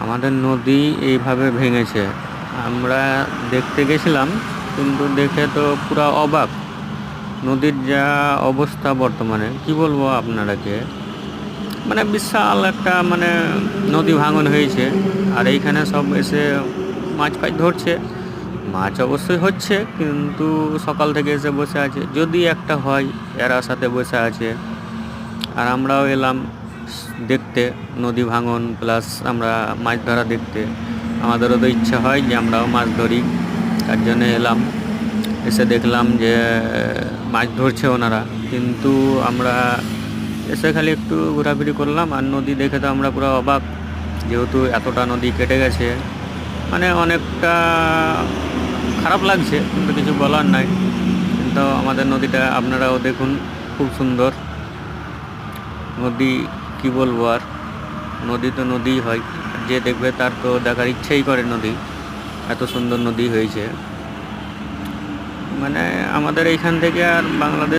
আমাদের নদী এইভাবে ভেঙেছে। আমরা দেখতে গেছিলাম, কিন্তু দেখে তো পুরা অবাক। নদীর যা অবস্থা বর্তমানে, কি বলবো আপনারাকে, মানে বিশাল একটা মানে নদী ভাঙন হয়েছে। আর এইখানে সব এসে মাছ ফাছ ধরছে। মাছ অবশ্যই হচ্ছে, কিন্তু সকাল থেকে এসে বসে আছে, যদি একটা হয় এর আশাতে বসে আছে। আর আমরাও এলাম দেখতে নদী ভাঙন, প্লাস আমরা মাছ ধরা দেখতে। আমাদেরও তো ইচ্ছা হয় যে আমরাও মাছ ধরি, তার জন্য এলাম। এসে দেখলাম যে মাছ ধরছে ওনারা, কিন্তু আমরা এসে খালি একটু ঘোরাঘুরি করলাম। আর নদী দেখে তো আমরা পুরো অবাক, যেহেতু এতটা নদী কেটে গেছে। মানে অনেকটা খারাপ লাগছে, কিন্তু কিছু বলার নাই। কিন্তু আমাদের নদীটা আপনারাও দেখুন, খুব সুন্দর নদী। কি বলবো আর, নদী তো নদীই হয়। যে দেখবে তার তো দেখার ইচ্ছেই করে নদী, এত সুন্দর নদী হয়েছে। মানে আমাদের এইখান থেকে আর বাংলাদেশ